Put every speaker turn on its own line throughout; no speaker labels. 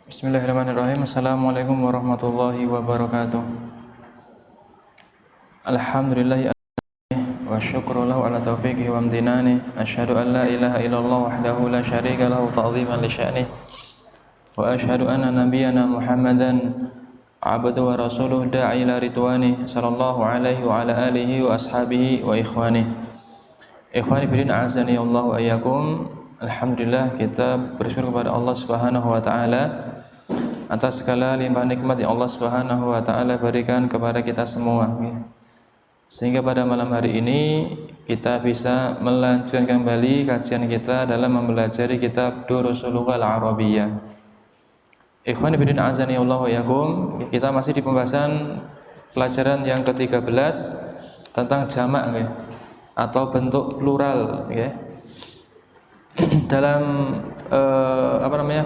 Bismillahirrahmanirrahim. Assalamualaikum warahmatullahi wabarakatuh. Alhamdulillahi wa syukru lahu ala taufiqihi wa amtinani. Asyhadu an la ilaha illallah wahdahu la syarika lahu ta'ziman li sya'nih. Wa asyhadu anna nabiyyana Muhammadan abduhu wa rasuluhu da'i ila ridwani sallallahu alaihi wa ala alihi wa ashabihi wa ikhwani. Ikhwani fillah a'azzani Allah wa iyyakum. Alhamdulillah, kita bersyukur kepada Allah Subhanahu wa taala atas segala limpah nikmat yang Allah Subhanahu wa taala berikan kepada kita semua, sehingga pada malam hari ini kita bisa melanjutkan kembali kajian kita dalam mempelajari kitab Durusul Lughal Arabiyyah. Ikhwani fillah azani Allah wa iyyakum, kita masih di pembahasan pelajaran yang ke-13 tentang jamak atau bentuk plural dalam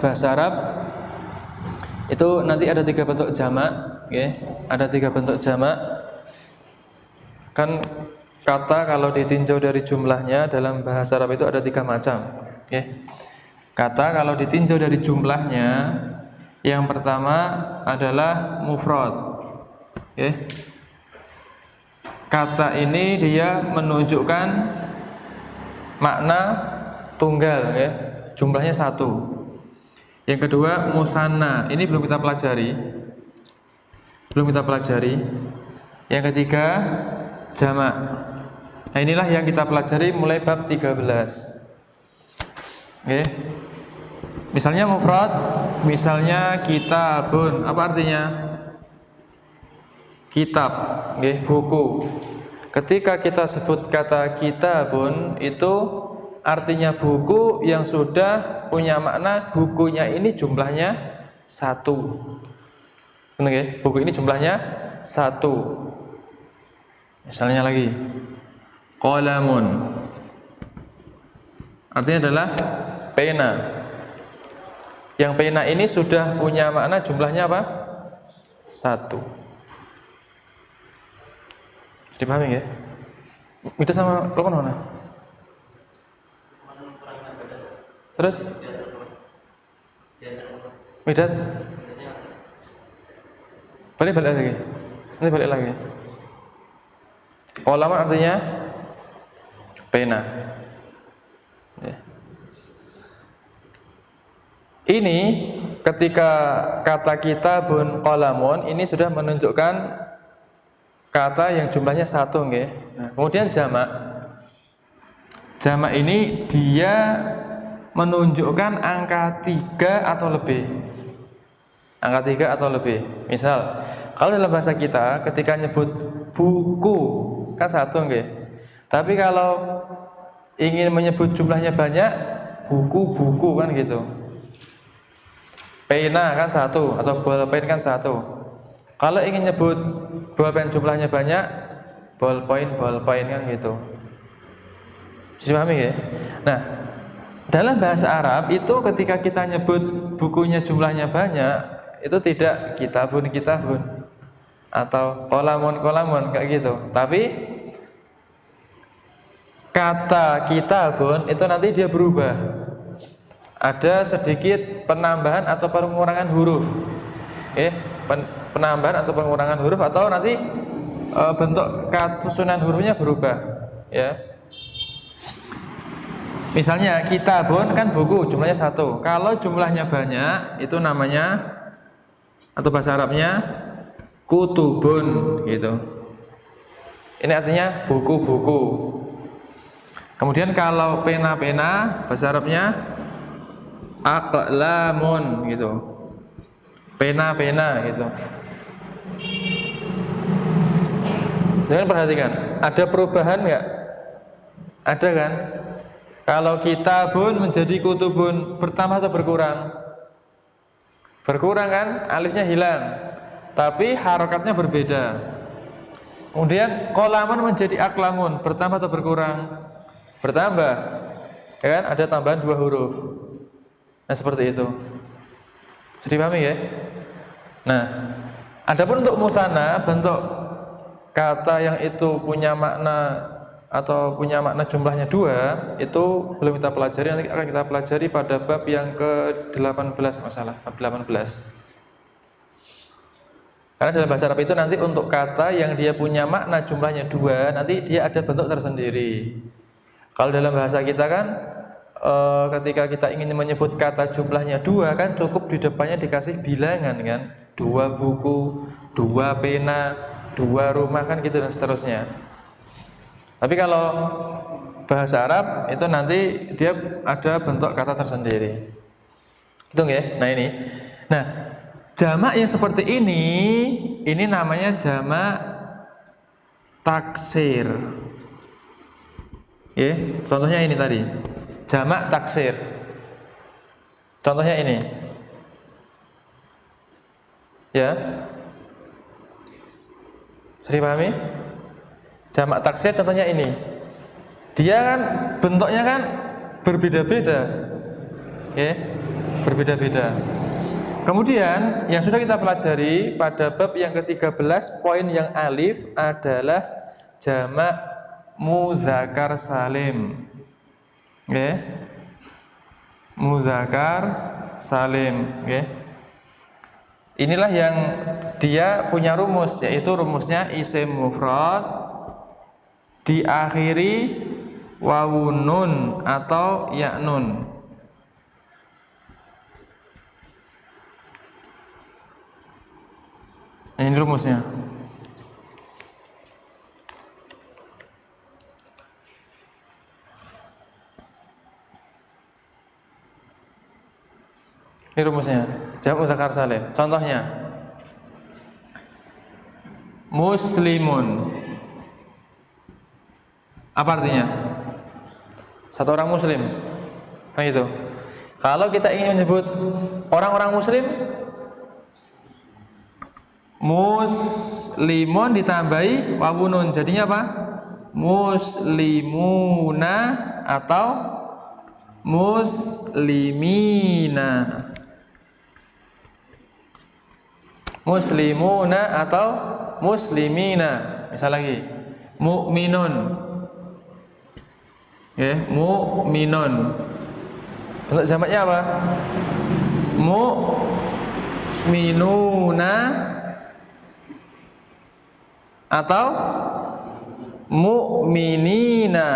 bahasa Arab. Itu nanti ada 3 bentuk jamak, ada 3 bentuk jamak. Kan kata kalau ditinjau dari jumlahnya dalam bahasa Arab itu ada 3 macam. Kata kalau ditinjau dari jumlahnya, yang pertama adalah mufrad. Kata ini dia menunjukkan makna tunggal, jumlahnya 1. Yang kedua musanna, ini belum kita pelajari. Yang ketiga jamak. Nah, inilah yang kita pelajari mulai bab 13. Misalnya mufrad, misalnya kitabun, apa artinya? Kitab, buku. Ketika kita sebut kata kitabun, itu artinya buku yang sudah punya makna bukunya ini jumlahnya 1. Buku ini jumlahnya 1. Misalnya lagi qalamun, artinya adalah pena. Yang pena ini sudah punya makna jumlahnya apa? 1. Dipahami ya? Itu sama Lukman mana? Terus? Midat? Balik lagi. Nanti balik lagi. Qalaman artinya pena. Ini ketika kata kitabun qalamun ini sudah menunjukkan kata yang jumlahnya 1, Nah, kemudian jamak. Jamak ini dia menunjukkan angka 3 atau lebih. Angka 3 atau lebih. Misal, kalau dalam bahasa kita ketika nyebut buku kan 1, Tapi kalau ingin menyebut jumlahnya banyak, buku-buku kan gitu. Pena kan 1 atau bolpen kan 1. Kalau ingin nyebut bolpen jumlahnya banyak, bolpoin kan gitu. Bisa dipahami Nah, dalam bahasa Arab itu ketika kita nyebut bukunya jumlahnya banyak, itu tidak kitabun atau qalamun kayak gitu. Tapi kata kitabun itu nanti dia berubah. Ada sedikit penambahan atau pengurangan huruf. Penambahan atau pengurangan huruf, atau nanti bentuk susunan hurufnya berubah, Misalnya kitabun kan buku jumlahnya 1. Kalau jumlahnya banyak itu namanya atau bahasa Arabnya kutubun gitu. Ini artinya buku-buku. Kemudian kalau pena-pena bahasa Arabnya aqlamun gitu. Pena-pena gitu. Jangan perhatikan, ada perubahan enggak? Ada kan? Kalau kitabun menjadi kutubun, bertambah atau berkurang? Berkurang kan? Alifnya hilang, tapi harokatnya berbeda. Kemudian qalamun menjadi aklamun, bertambah atau berkurang? Bertambah, kan? Ada tambahan 2 huruf. Nah, seperti itu. Jadi pahami Nah, adapun untuk musanna, bentuk kata yang itu punya makna atau punya makna jumlahnya 2 itu belum kita pelajari, nanti akan kita pelajari pada bab yang ke-18 masalah, bab 18. Karena dalam bahasa Arab itu nanti untuk kata yang dia punya makna jumlahnya 2 nanti dia ada bentuk tersendiri. Kalau dalam bahasa kita kan ketika kita ingin menyebut kata jumlahnya 2 kan cukup di depannya dikasih bilangan kan, 2 buku, 2 pena, 2 rumah kan gitu dan seterusnya. Tapi kalau bahasa Arab itu nanti dia ada bentuk kata tersendiri. Itu ya. Nah ini. Nah, jamak yang seperti ini namanya jamak taksir. Ya, contohnya ini tadi. Jamak taksir. Contohnya ini. Ya. Sering pahami? Jamak taksir contohnya ini. Dia kan bentuknya kan berbeda-beda. Ya, berbeda-beda. Kemudian yang sudah kita pelajari pada bab yang ke-13 poin yang alif adalah jamak mudzakkar salim. Oke. Mudzakkar salim, oke. Inilah yang dia punya rumus, yaitu rumusnya isim mufrad diakhiri wawun nun atau ya nun. Ini rumusnya. Ini rumusnya. Jamak mudzakkar salim. Contohnya, muslimun. Apa artinya? Satu orang muslim. Nah itu. Kalau kita ingin menyebut orang-orang muslim, muslimun ditambahi wawunun, jadinya apa? Muslimuna atau muslimina. Muslimuna atau muslimina. Misal lagi, mukminun. Ya, mukminun. Bentuk jamaknya apa? Mukminuna atau mukminina.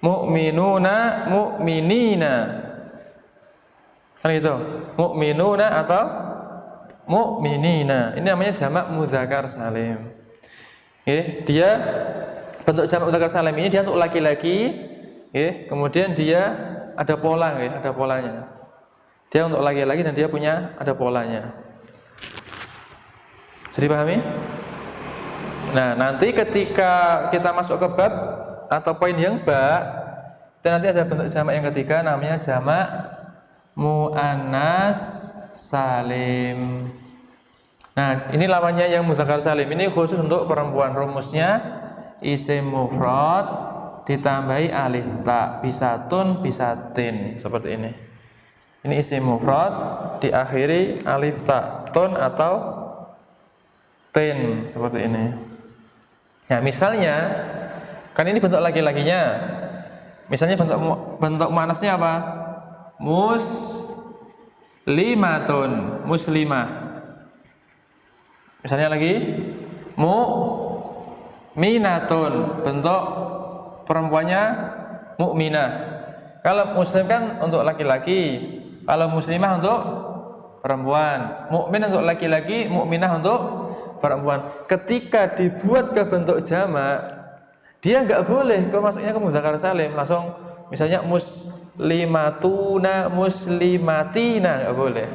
Mukminuna, mukminina. Kan gitu. Mukminuna atau mukminina. Ini namanya jamak mudzakkar salim. Oke, dia bentuk jamak mudzakkar salim ini dia untuk laki-laki, oke, kemudian dia ada pola, oke, ada polanya. Dia untuk laki-laki dan dia punya ada polanya. Jadi pahami? Nah, nanti ketika kita masuk ke bab atau poin yang ba, itu nanti ada bentuk jamak yang ketiga namanya jamak muannas salim. Nah, ini lawannya yang mudzakkar salim. Ini khusus untuk perempuan. Rumusnya isim mufrad ditambahi alif ta, bisa tun, bisa tin, seperti ini. Ini isim mufrad diakhiri alif ta, tun atau tin, seperti ini. Nah, misalnya kan ini bentuk laki-lakinya. Misalnya bentuk muannasnya apa? Muslimatun, muslimah. Misalnya lagi mu'minatun, bentuk perempuannya mukminah. Kalau muslim kan untuk laki-laki, kalau muslimah untuk perempuan. Mukmin untuk laki-laki, mukminah untuk perempuan. Ketika dibuat ke bentuk jamak, dia nggak boleh kalau masuknya ke mudzakkar salim langsung misalnya muslimatuna, muslimatina, nggak boleh.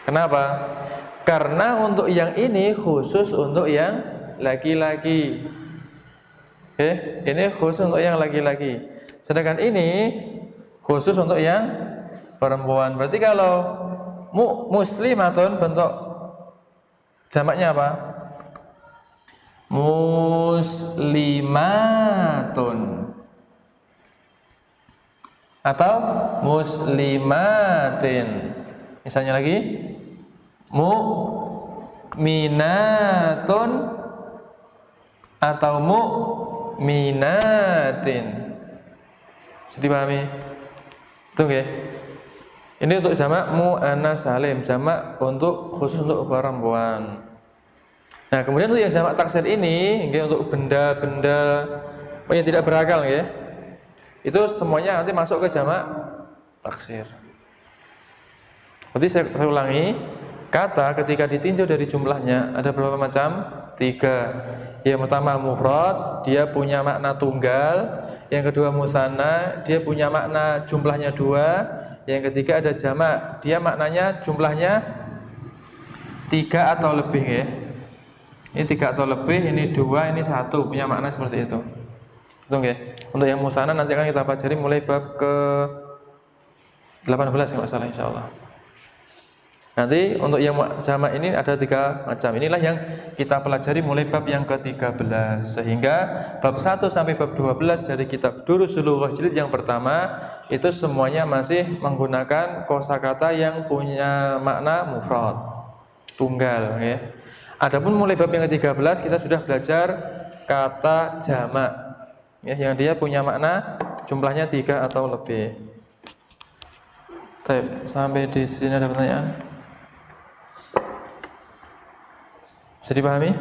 Kenapa? Karena untuk yang ini khusus untuk yang laki-laki. Oke, ini khusus untuk yang laki-laki. Sedangkan ini khusus untuk yang perempuan. Berarti kalau muslimatun bentuk jamaknya apa? Muslimatun atau muslimatin. Misalnya lagi mu'minatun atau mu'minatin. Bisa dipahami? Betul nggih? Ini untuk jamak muannas salim, jamak untuk khusus untuk perempuan. Nah, kemudian untuk yang jamak taksir ini, nggih, untuk benda-benda yang tidak berakal nggih. Itu semuanya nanti masuk ke jamak taksir. Berarti saya ulangi, kata ketika ditinjau dari jumlahnya ada berapa macam? 3. Yang pertama mufrad, dia punya makna tunggal. Yang kedua musanna, dia punya makna jumlahnya 2. Yang ketiga ada jamak, dia maknanya jumlahnya 3 atau lebih ya. Ini 3 atau lebih, ini 2, ini 1, punya makna seperti itu. Betul nggih? Untuk yang musanna nanti akan kita pelajari mulai bab ke 18 kalau salah insyaallah. Nanti untuk yang jamak ini ada 3 macam. Inilah yang kita pelajari mulai bab yang ke-13. Sehingga bab 1 sampai bab 12 dari kitab Durusul Lughah jilid yang pertama itu semuanya masih menggunakan kosakata yang punya makna mufrad, tunggal ya. Adapun mulai bab yang ke-13 kita sudah belajar kata jamak ya, yang dia punya makna jumlahnya 3 atau lebih. Baik, sampai di sini ada pertanyaan? Bisa dipahami?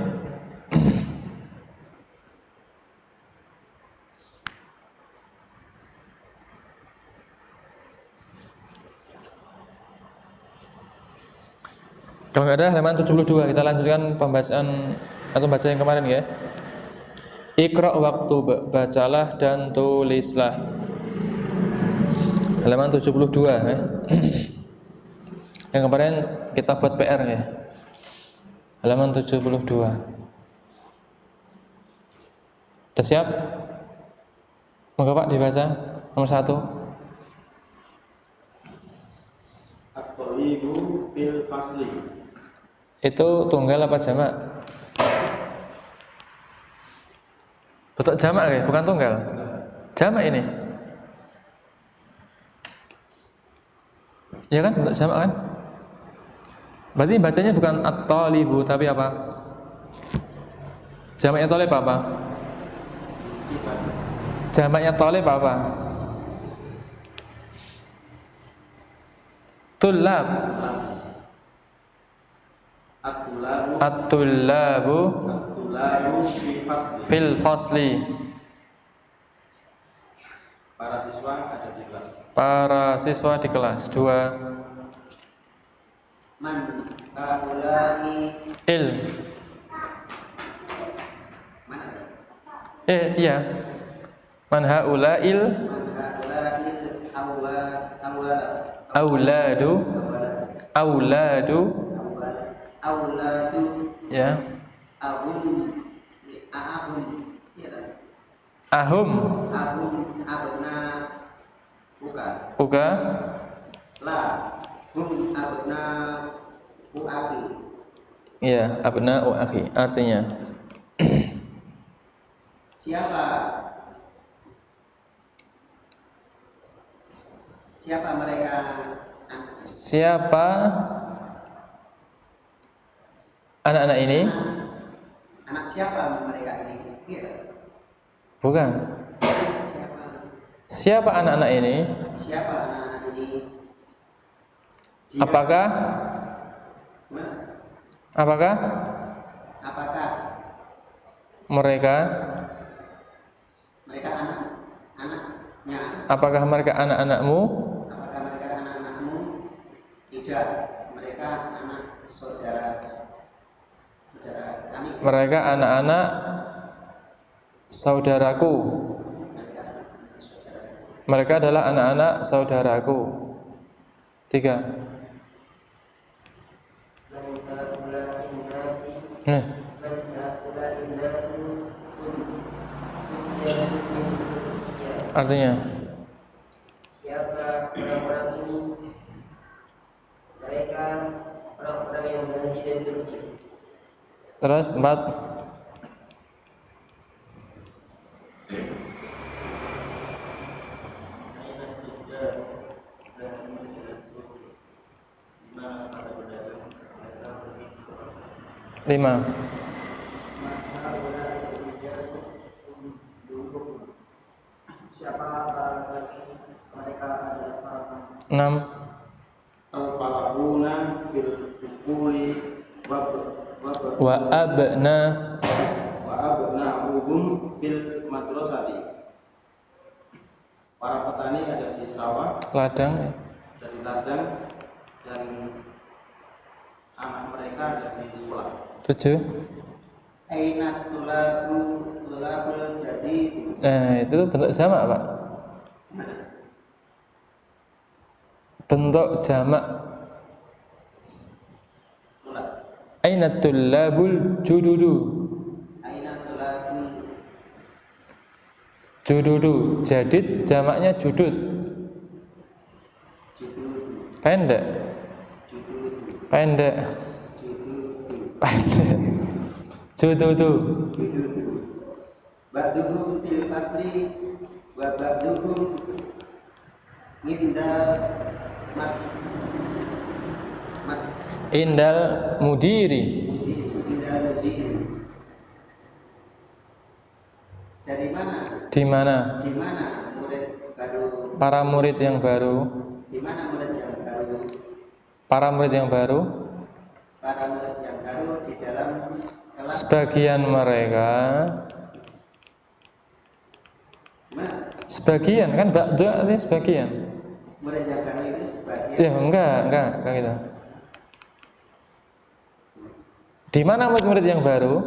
Kalau nggak ada halaman 72 kita lanjutkan pembahasan atau baca yang kemarin ya. Iqra waktu bacalah dan tulislah. Halaman 72 ya. Yang kemarin kita buat PR ya. Halaman 72. Sudah siap? Moga Pak dibaca nomor 1.
At-thalibu fil fasli.
Itu tunggal apa jamak? Betul jamak ya, bukan tunggal. Jamak ini. Ya kan, bentuk jamak kan? Berarti bacanya bukan at-thalibu tapi apa? Jamaknya thalib apa? Jamaknya thalib apa? Tullab. At-tullabu fil fasli.
Para siswa ada di kelas.
Para siswa di kelas 2.
Man haulai
Il.
mana?
Iya. Man haulail auladu auladu ya. Ahum
abna
buka
la hum abna uaqi.
ya, abna wa akhi artinya
siapa mereka?
Siapa anak-anak ini?
Anak siapa mereka ini?
Bukan. Siapa anak-anak ini?
Siapa anak-anak ini?
Apakah
Apakah
mereka
anak-anaknya?
Apakah mereka anak-anakmu?
Apakah mereka anak-anakmu? Tidak, mereka anak saudara kami.
Mereka anak-anak saudaraku. Mereka adalah anak-anak saudaraku. 3. Artinya
Siapa orang-orang ini? Mereka orang-orang yang mengaji dan berzikir.
terus 4. Lima.
yafrahuna bil ukuli
wa abna
wa abna'uhum bil madrasati. Para petani ada di sawah,
ladang,
dari ladang, dan anak mereka ada di sekolah.
7.
Aina tulabul jadi.
Itu bentuk jamak, Pak. Bentuk jamak. Aina tullabul jududu.
Aina tulabul
Jududu. Jadid jamaknya judud.
judud.
Pendek.
Judud.
Pendek.
Judud.
Pendek. Jududu.
Judud. Ba'duhum fil fasli wa ba'duhum indal mat
Indal mudiri.
indal mudir. Dari mana?
Di mana?
Di mana murid baru?
Para murid yang baru.
Di mana murid yang baru?
Para murid yang baru.
Para murid yang baru di dalam kelas.
Sebagian mereka.
Mana?
Sebagian kan ba'du artinya sebagian.
Murid yang baru itu sebagian.
Ya enggak gitu. Di mana murid-murid yang baru?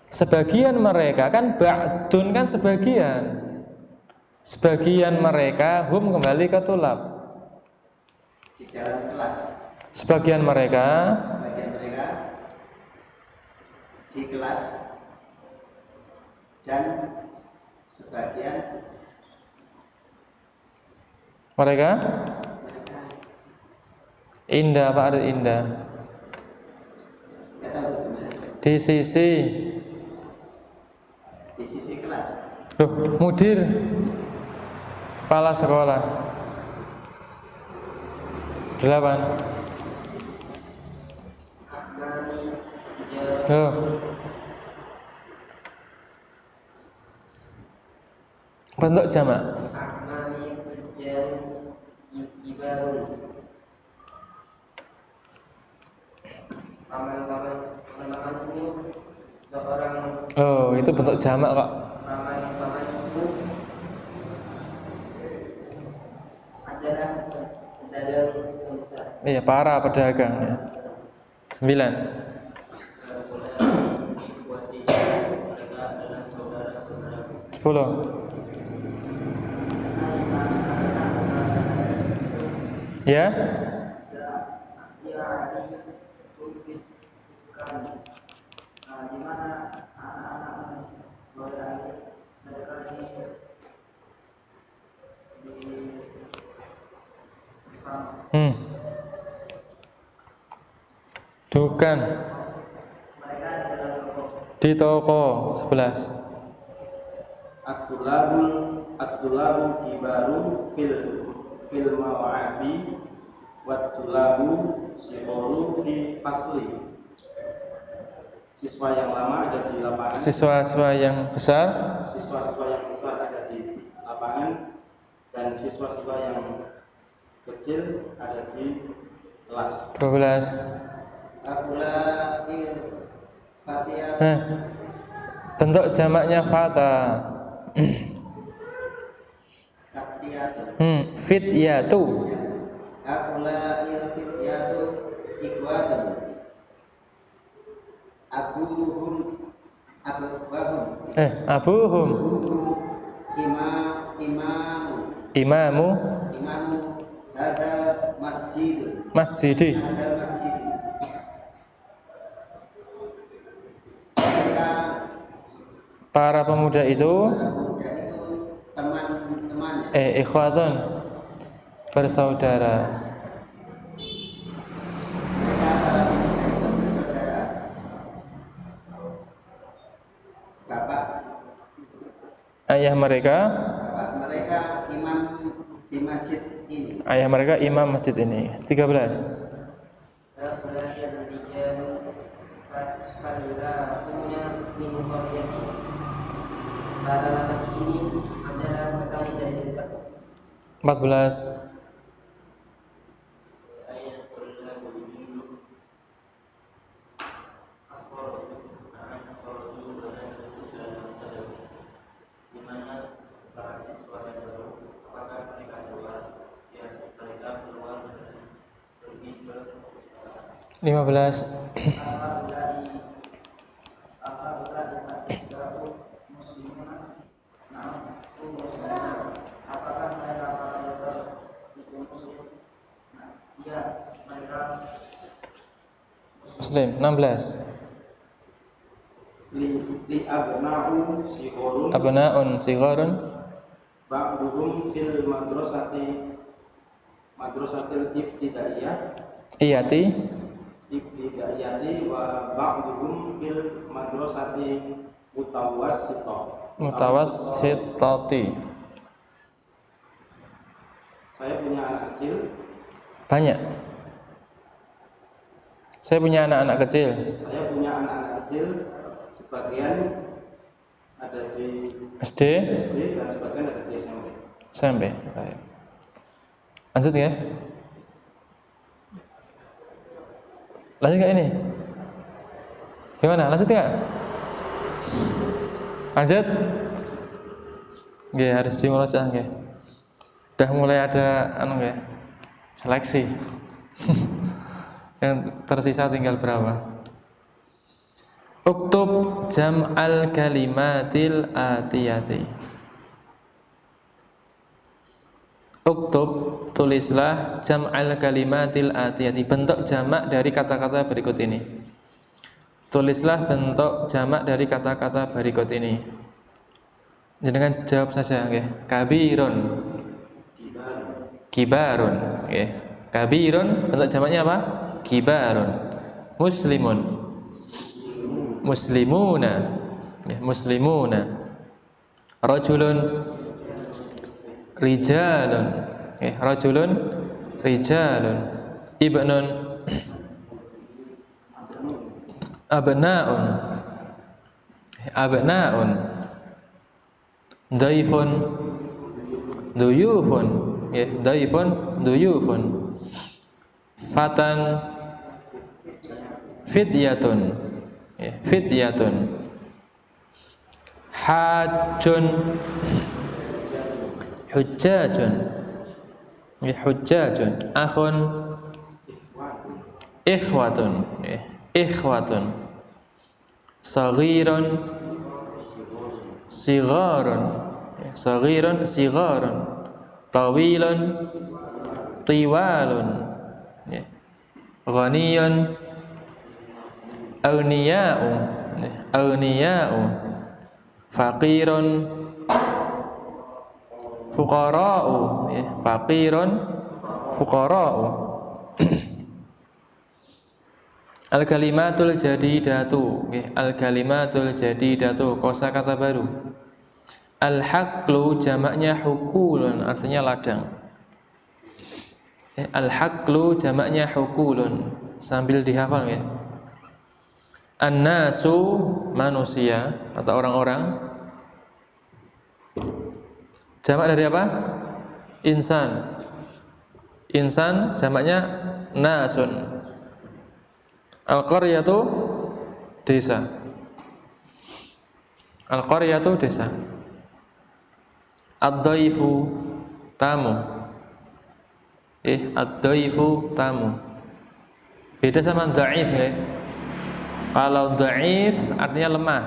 Sebagian mereka kan ba'dun kan sebagian. Sebagian mereka hum kembali ke tulab.
Di dalam kelas.
Sebagian mereka
di kelas dan sebagian
mereka indah, apa arti indah?
nggak tahu sebenarnya.
Di sisi
Kelas.
loh, mudir kepala sekolah. 8. Loh. Bentuk jamak. Oh, itu bentuk jamak kok. Iya, para pedagang ya. 9. 10. Ya? Bukan. Di toko 11.
At-tulabu kibaru fil mawa'adi wat-tulabu siqoru fi fasli. Siswa yang lama ada di lapangan.
Siswa-siswa yang besar.
Siswa-siswa yang besar ada di lapangan dan siswa-siswa yang kecil ada di kelas.
12. Bentuk jamaknya fata. Fityatu. Abuhum. Imamu. Masjidi. Para pemuda itu teman-temannya. Ikhwatun, bersaudara.
Bapak.
Ayah mereka.
Bapak mereka imam di masjid ini.
Ayah mereka imam masjid ini. 13.
Ini adalah petani dari
14. 15. Muslim. 16.
Li abna'u sighorun
Abnaun sigharun
ba'duhum fil madrasatil
iyati
ibtidaiyati wa ba'duhum fil madrasati
mutawassitati.
Saya punya anak kecil.
Banyak. Saya punya anak-anak kecil.
Sebagian ada di
SD
dan sebagian ada di SMP.
SMP. Baik. Lanjut ya. Lanjut nggak ini? Gimana? Lanjut nggak? Lanjut? Nggih, harus dimulai nggih. Udah mulai ada seleksi. Yang tersisa tinggal berapa? Uktub jam'al kalimatil atiyati. Uktub, tulislah jam'al kalimatil atiyati, bentuk jamak dari kata-kata berikut ini. Tulislah bentuk jamak dari kata-kata berikut ini. Jangan jawab saja, okay. Kabirun, kibarun, okay. Kabirun bentuk jamaknya apa? Kibarun. Muslimun, muslimuna, muslimuna. Rajulun, rijalun, rajulun, rijalun. Ibnun, abnaun, abnaun. Daifun, duyufun, daifun, duyufun. Fatan, fityatun, fityatun. Hajjun, hujjajun, hujjajun. Akhun, ikhwatun, ikhwatun. Saghirun, sigharun, saghirun, sigharun. Tawilun, tiwalun. Ghaniyun, aghniya'u, aghniya'u. Faqirun, fuqara'u, faqirun, fuqara'u. Al-kalimatul jadidatu, al-kalimatul jadidatu, kosakata baru. Al-haqlu jamaknya hukulun, artinya ladang. Al-haqlu jamaknya hukulun, sambil dihafal ya. An-nasu manusia atau orang-orang. Jamak dari apa? Insan. Insan jamaknya nasun. Al-qaryatu desa. Al-qaryatu desa. Ad-dhaifu tamu. Ad-dhaifu tamu. Beda sama dhaif ya. Kalau dhaif artinya lemah.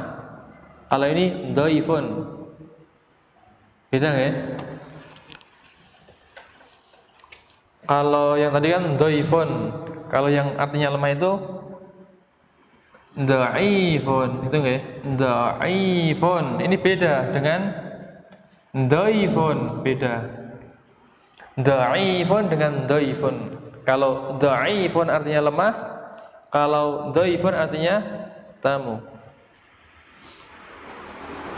Kalau ini dhaifun. Beda ya? Kalau yang tadi kan dhaifun. Kalau yang artinya lemah itu dhaifun, itu enggak ya? Dhaifun. Ini beda dengan dhaifun, beda. Dhaifun dengan dhaifun. Kalau dhaifun artinya lemah, kalau dhaifun artinya tamu.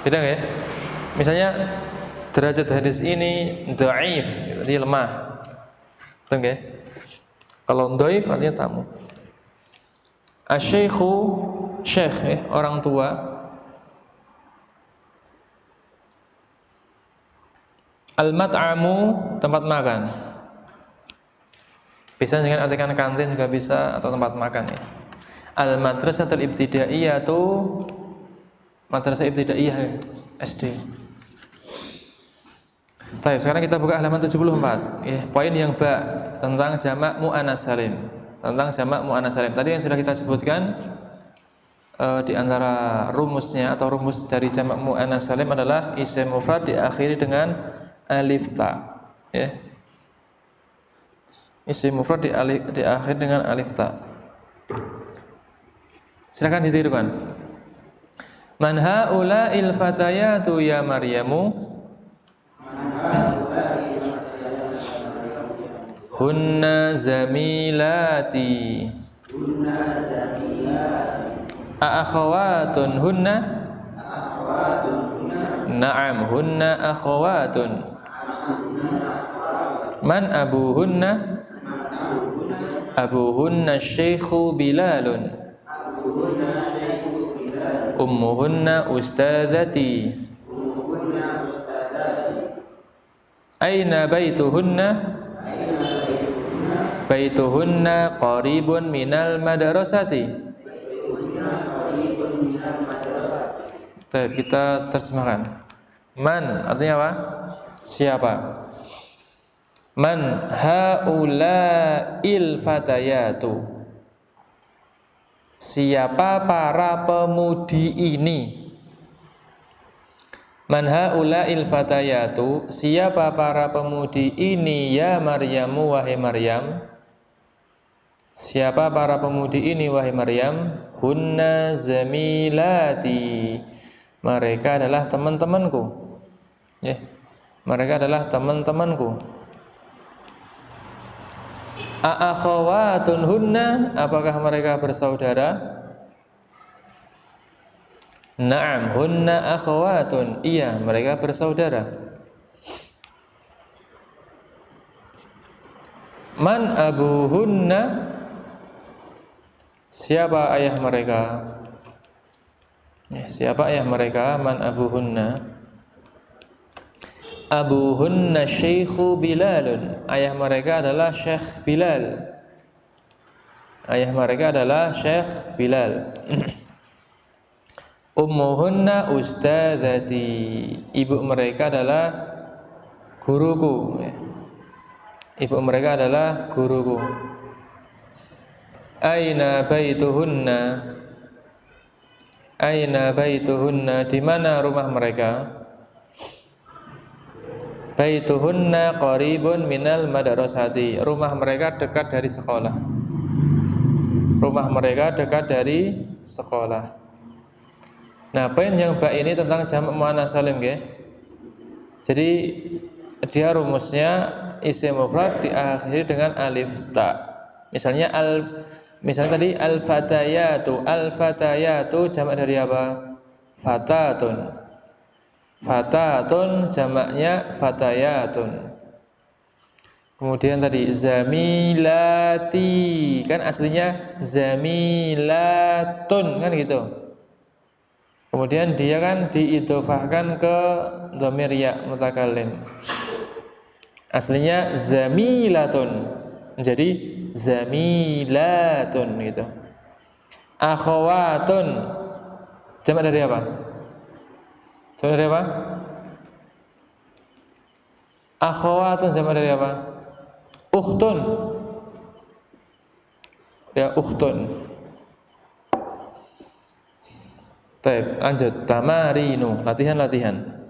Beda enggak ya? Misalnya derajat hadis ini dhaif, jadi lemah. Betul enggak ya? Kalau dhaif artinya tamu. Asy-syaikhu, syekh ya, orang tua. Al-mat'amu, tempat makan. Bisa dengan artikan kantin juga bisa, atau tempat makan ya. Al-madrasatul ibtidaiyatu, madrasah ibtidaiyah SD. Baik, sekarang kita buka halaman 74. Poin yang ba tentang jamak muannas salim. tentang jamak muannats salim. Tadi yang sudah kita sebutkan di antara rumusnya atau rumus dari jamak muannats salim adalah isim mufrad diakhiri dengan alif ta. Ya. Isim mufrad diakhiri dengan alif ta. Silakan ditirukan. Man haula'il fatayatu ya Maryamu? Hunna zamilati. Akhawatun hunna? Na'am, hunna akhawatun. Man abuhunna? Abuhunna Syekhu Bilalun. Ummuhunna ustadzati. Aina baituhunna? Baituhunna qaribun minal madrasati. Kita terjemahkan. Man artinya apa? Siapa? Man haula'il fatayatu. Siapa para pemudi ini? Man haula'il fatayatu. Siapa para pemudi ini ya Maryamu wahai Maryam? Siapa para pemudi ini wahai Maryam? Hunna zamilati. Mereka adalah teman-temanku. Ya. Mereka adalah teman-temanku. Aakhawatun hunna, apakah mereka bersaudara? Na'am, hunna akhawatun. Iya, mereka bersaudara. Man abuhunna? Siapa ayah mereka? Ya, siapa ayah mereka? Man abuhunna? Abuhunna Syekhu Bilalun. Ayah mereka adalah Syekh Bilal. Ayah mereka adalah Syekh Bilal. Ummuhunna ustadzati. Ibu mereka adalah guruku. Ibu mereka adalah guruku. Aina baituhunna? Aina baituhunna? Di mana rumah mereka? Baituhunna qaribun minal madrasati. Rumah mereka dekat dari sekolah. Rumah mereka dekat dari sekolah. Nah, poin yang bak ini tentang jamak muannats salim, nggih. Jadi dia rumusnya isim mufrad diakhiri dengan alif ta. Misalnya tadi al-fatayatu. Al-fatayatu jamak dari apa? Fatatun. Fatatun jamaknya fatayatun. Kemudian tadi zamilati, kan aslinya zamilatun, kan gitu. Kemudian dia kan diidhofahkan ke dhamir ya mutakallim. Aslinya zamilatun, menjadi zamilatun gitu. Akhawatun jamak dari apa? Jamak dari apa? Akhawatun jamak dari apa? Ukhtun. Ya, ukhtun. Baik, lanjut. Tamarinu, latihan-latihan.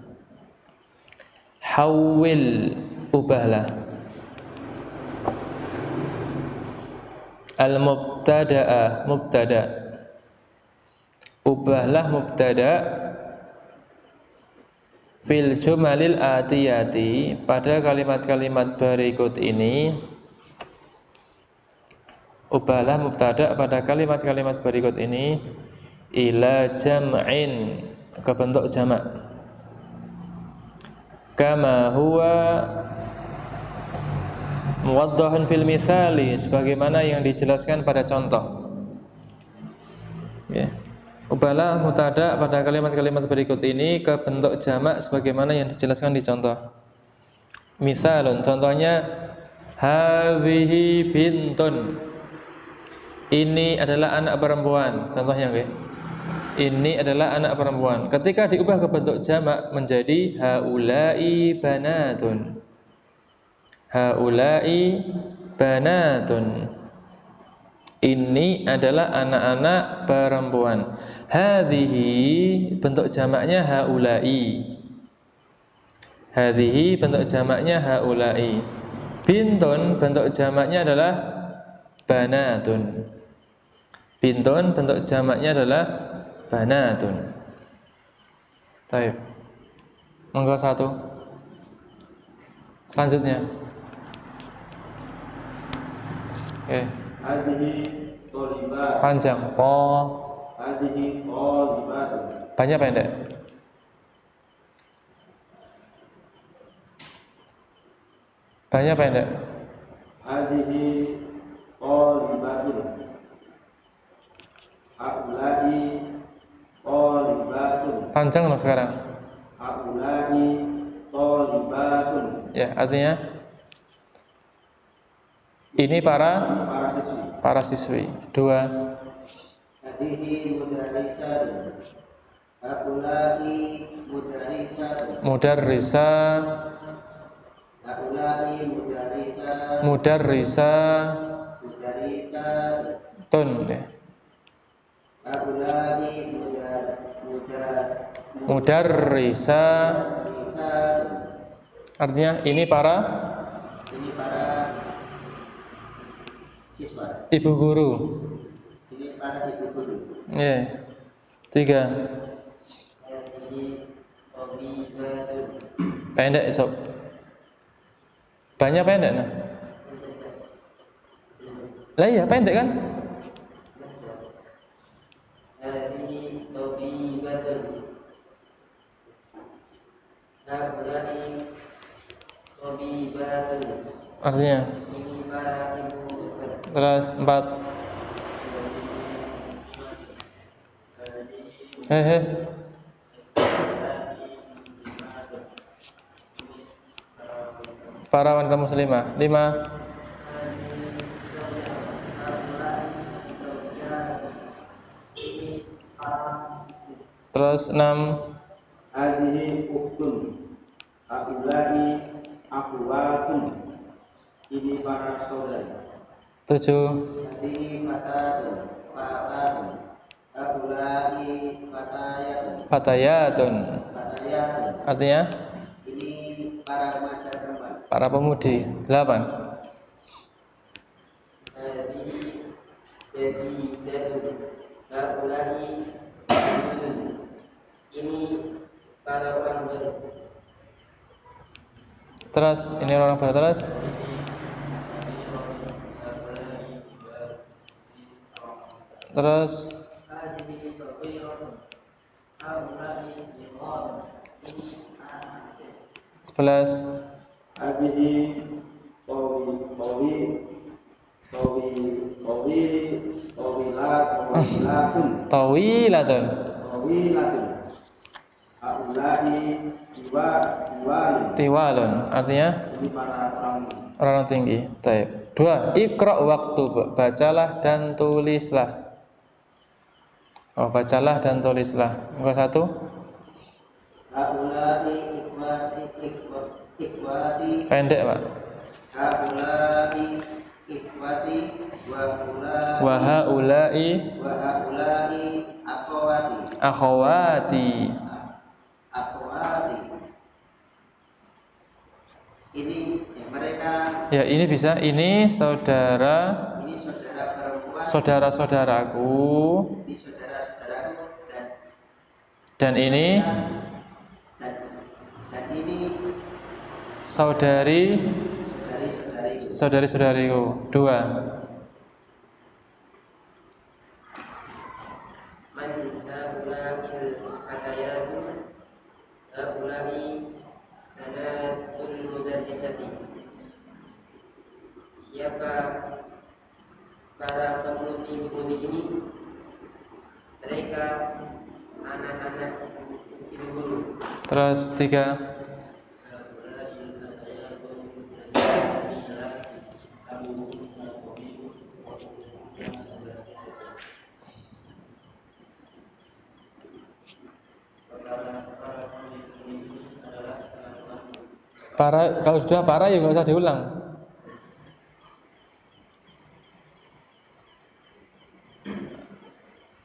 Hawil, ubahlah. Al-mubtada'a, mubtada. Ubahlah mubtada fil jumalil atiyati, pada kalimat-kalimat berikut ini. Ubahlah mubtada pada kalimat-kalimat berikut ini ila jam'in, ke bentuk jamak. Kama huwa muwaddahun fil mithali, sebagaimana yang dijelaskan pada contoh. Ya. Ubahlah mubtada pada kalimat-kalimat berikut ini ke bentuk jamak sebagaimana yang dijelaskan di contoh. Mithalun, contohnya hadhihi bintun. Ini adalah anak perempuan, contohnya nggih. Ini adalah anak perempuan. Ketika diubah ke bentuk jamak menjadi haula'i banatun. Haula'i banatun. Ini adalah anak-anak perempuan. Hadhihi bentuk jamaknya haulai. Hadhihi bentuk jamaknya haulai. Bintun bentuk jamaknya adalah banatun. Bintun bentuk jamaknya adalah banatun. Baik. Monggo satu. Selanjutnya. Oke.
Hadhihi thalibat.
Panjang. To.
Hadhihi thalibat.
Banyak pendek. Banyak pendek.
Hadhihi thalibatun. Haulai thalibatun.
Panjang loh sekarang.
Haulai thalibatun.
Ya, artinya ini para siswi. Dua.
Hadihi mudarrisatun. Haulai mudarrisatun.
Mudarrisa.
Haulai mudarrisatun.
Mudarrisa.
Mudarrisatun.
Tun. Ya.
Haulai
Mudarrisa.
mudarrisatun.
Artinya ini para
siswa.
ibu guru.
Ini para ibu guru.
Ya. Tiga.
Ini obibatun.
Pendek sob. Banyak pendek nah. Lah iya pendek kan?
Ini obibatun. Haulai obibatun.
Artinya
Ini para ibu dokter.
terus empat. Hehe. Para wanita muslimah. Lima. Terus enam.
Hadhihi ukhtun. Haulai akhwatun. Ini para saudara.
Tujuh.
Hadihi fatatun. Fatatun. Haulai fatayatun.
Fatayatun.
Fatayatun.
Artinya
Ini para remaja perempuan.
para pemudi. Delapan.
Hadihi jadidatun. Haulai jadidun. Ini para orang baru.
Terus ini orang baru terus. Terus
Hadihi saghirun. Haulai sigharun. Ini anak.
11.
Hadhihi tawilatun.
Tawilatun.
Tawilatun. Haulai diwalun.
Tiwalun. Artinya
Ini para
orang tinggi. Taib. Dua. Iqra waktu. Bacalah dan tulislah. Oh, bacalah dan tulislah. Enggak satu.
Haulai ikhwati.
Pendek, Pak.
Haulai ikhwati
Wa haula'i
wa haulai akhwati.
akhawati.
Akhwati. Ini ya, mereka
Ya, ini bisa. Ini saudara,
ini saudara perempuan,
saudara-saudaraku.
ini saudara-saudaraku
Dan ini
dan ini
saudari,
saudari-saudariku.
saudari-saudariku. Dua.
Man haulai fatayatu haulai banatul mudarrisati. Siapa para pemudi-pemudi ini? Mereka anak-anak ibu guru.
Terus tiga. Para, kalau sudah para ya nggak usah diulang.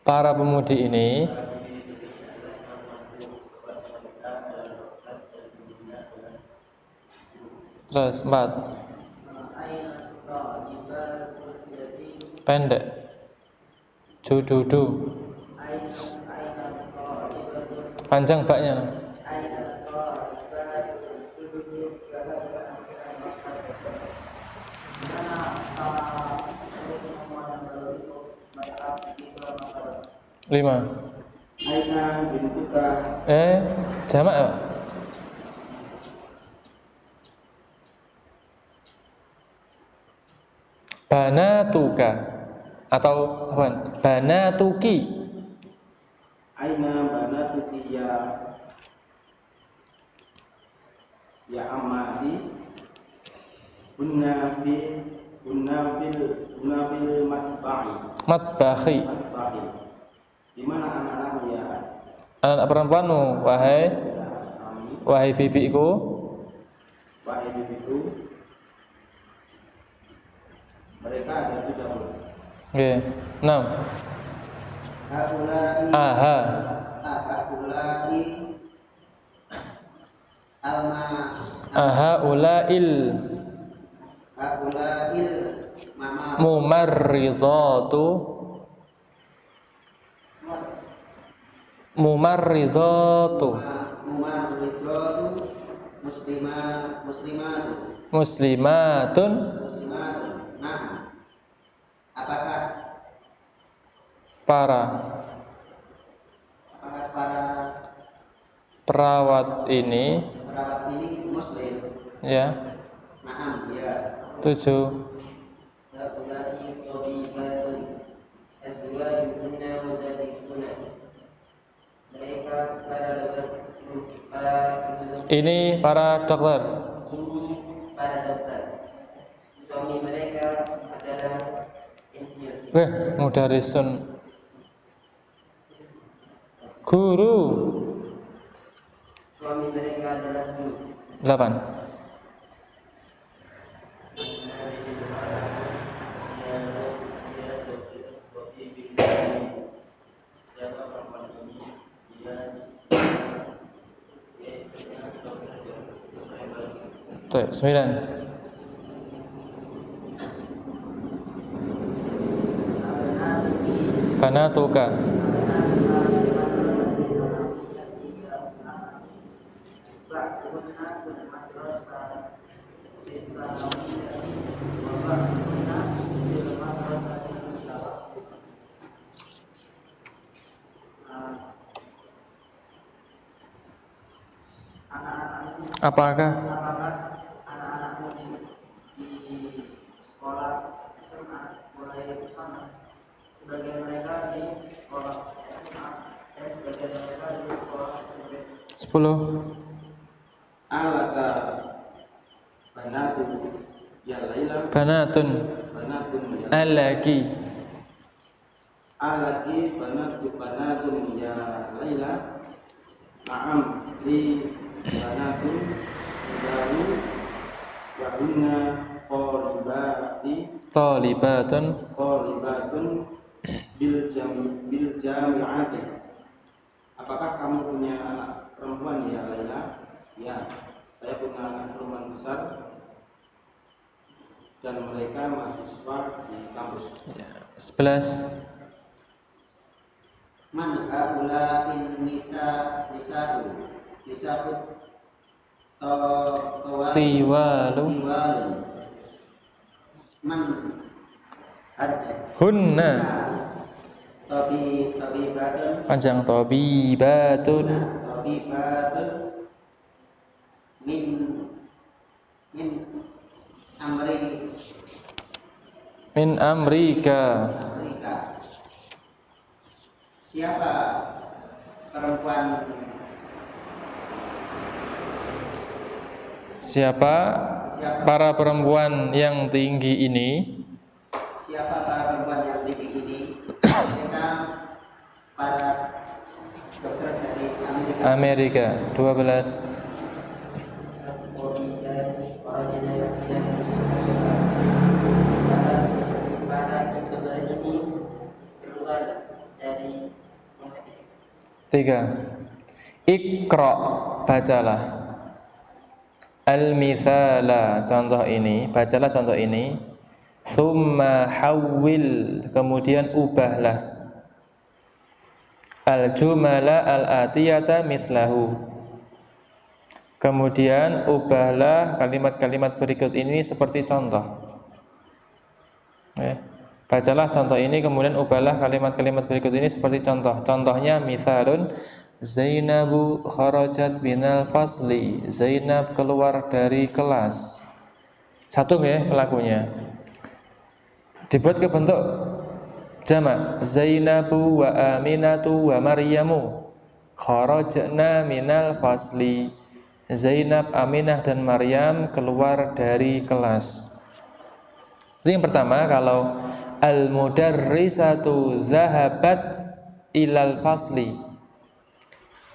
para pemudi ini terus 4 pendek jududu panjang baknya lima
Aina bintuka
jamak ya? Banatuka atau apa? Banatuki.
Aina banatuki ya amati bunna fil
Matbahi.
Di mana anak-anakmu ya?
Anak perempuanmu, wahai bibiku.
Wahai bibiku. Mereka ada di dalam.
Oke, 6. Aha. Ulail mumarridatu muslimatun.
Nah, apakah
para perawat ini
muslim?
ya.
Nah, ya.
7. Ini para dokter.
Suami mereka adalah insinyur.
Mudarisun. Guru.
Suami mereka adalah guru.
8. Tuh, 9. Banatuka. Apakah
anak-anakmu di sekolah SMA mulai sama? Sebagian mereka di sekolah SMA dan sebagian mereka di sekolah SMP.
10.
Alaka banatu ya Laila.
Banatun
ya
alaki.
Alaki banatun ya Laila. Na'am li banatun baru wa hunna
Talibatun
bil jami'ati. Apakah kamu punya anak perempuan ya Laila? Ya, saya punya anak perempuan besar dan mereka mahasiswa di kampus.
11.
Man haula'in nisa'u
Tiwalu
man
hunna
tabibatun
panjang tabibatun
min
Amerika.
Siapa perempuan?
Siapa para perempuan yang tinggi ini?
Siapa para perempuan yang tinggi ini? Mereka para dokter dari
Amerika. 12.
Para dokter ini keluar dari
3. Iqra, bacalah. Al-mithala, contoh ini, bacalah contoh ini. Summa hawwil, kemudian ubahlah. Al-jumala al-atiyata mislahu, kemudian ubahlah kalimat-kalimat berikut ini seperti contoh. Bacalah contoh ini, kemudian ubahlah kalimat-kalimat berikut ini seperti contoh. Contohnya mithalun, Zainabu kharajat minal fasli, Zainab keluar dari kelas. Satu pelakunya. Dibuat ke bentuk jamak, Zainabu wa Aminatu wa Maryamu kharajna minal fasli. Zainab, Aminah dan Maryam keluar dari kelas. Itu yang pertama. Kalau al-mudarrisatu zahabat ilal fasli,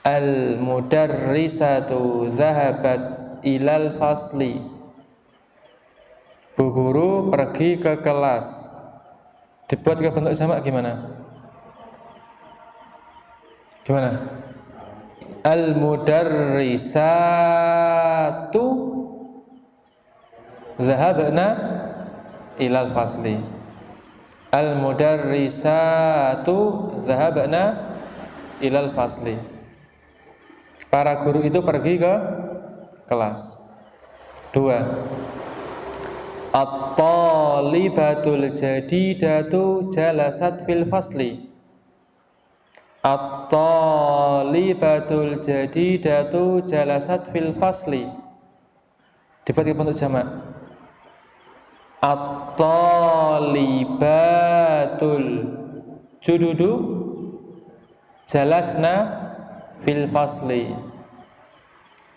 al-mudarrisatu zahabat ilal fasli, bu guru pergi ke kelas. Dibuat ke bentuk jamak gimana? Al-mudarrisatu zahabna ilal fasli. Al-mudarrisatu zahabna ilal fasli. Para guru itu pergi ke kelas. 2. At-talibatul jadidatu jalasat fil fasli. At-talibatul jadidatu jalasat fil fasli. Dibuat ke bentuk jamak. At-talibatul jududu jalasna fil fasli.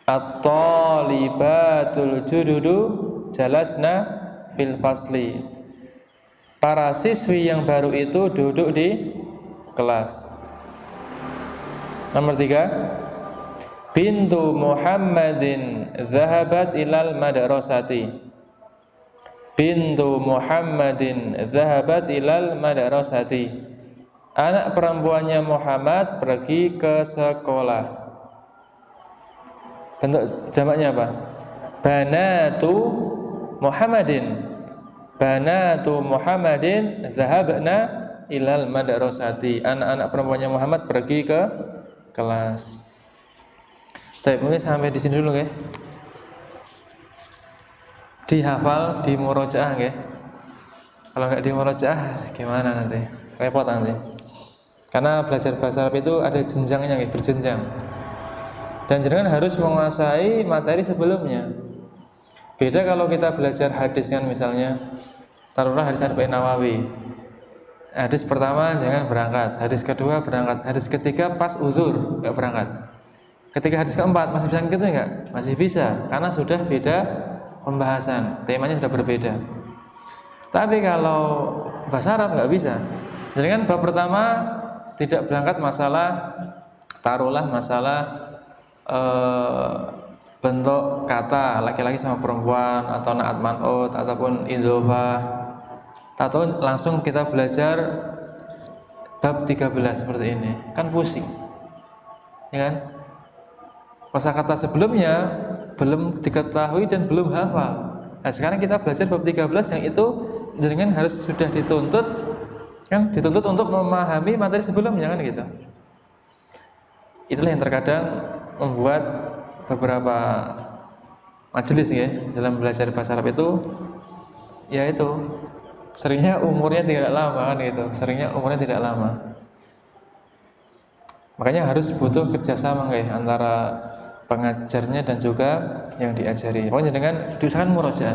At-talibatul jududu jalasna fil fasli. Para siswi yang baru itu duduk di kelas. Nomor 3. Bintu Muhammadin zahabat ilal madrasati. Bintu Muhammadin zahabat ilal madrasati. Anak perempuannya Muhammad pergi ke sekolah. Bentuk jamaknya apa? Banatu Muhammadin. Banatu Muhammadin zahabna ilal madrasati. Anak-anak perempuannya Muhammad pergi ke kelas. Baik, mungkin sampai di sini dulu ya. Dihafal, di murojaah ya. Kalau nggak di murojaah gimana nanti? Repot nanti. Karena belajar bahasa Arab itu ada jenjangnya ya, berjenjang. Dan jenengan harus menguasai materi sebelumnya. Beda kalau kita belajar hadis kan, misalnya taruhlah hadis Arba'in Nawawi. Hadis pertama jangan berangkat, hadis kedua berangkat, hadis ketiga pas uzur nggak berangkat. Ketika hadis keempat masih bisa ngikut nggak? Masih bisa, karena sudah beda pembahasan, temanya sudah berbeda. Tapi kalau bahasa Arab nggak bisa. Jadi kan bab pertama tidak berangkat masalah, taruhlah masalah bentuk kata laki-laki sama perempuan, atau naat man'ut, ataupun idhofah. Atau langsung kita belajar bab 13 seperti ini, kan pusing, ya kan? Kosakata sebelumnya belum diketahui dan belum hafal. Nah sekarang kita belajar bab 13 yang itu jenengan harus sudah dituntut, kan? Dituntut untuk memahami materi sebelumnya, kan gitu. Itulah yang terkadang membuat beberapa majelis ya dalam belajar bahasa Arab itu, yaitu seringnya umurnya tidak lama, kan gitu. Seringnya umurnya tidak lama. Makanya harus butuh kerjasama ya, antara pengajarnya dan juga yang diajari. Pokoknya dengan diusahakan murojaah.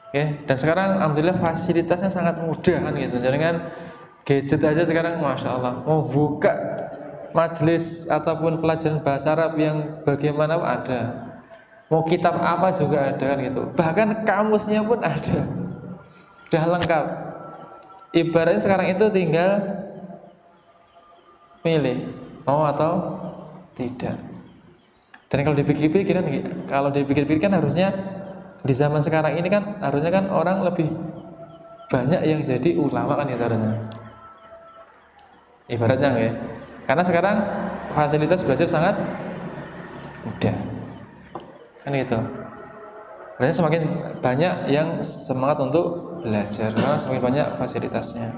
Oke, dan sekarang alhamdulillah fasilitasnya sangat mudah, kan gitu. Jangan gadget aja sekarang masya Allah. Mau buka majelis ataupun pelajaran bahasa Arab yang bagaimana ada. Mau kitab apa juga ada, kan gitu. Bahkan kamusnya pun ada. Sudah lengkap. Ibaratnya sekarang itu tinggal pilih mau atau tidak. Dan kalau dipikir-pikir kan harusnya di zaman sekarang ini kan harusnya kan orang lebih banyak yang jadi ulama, kan itu harusnya. Ibaratnya ya. Karena sekarang fasilitas belajar sangat mudah. Kan gitu. Berarti semakin banyak yang semangat untuk belajar karena semakin banyak fasilitasnya.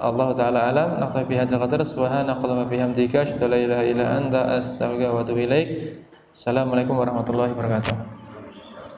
Allah Ta'ala alam. Naktabi bihadzal qadar. Subhanakallahumma bihamdika asyhadu an la ilaha illa anta astaghfiruka wa atubu ilaik. Assalamualaikum warahmatullahi wabarakatuh.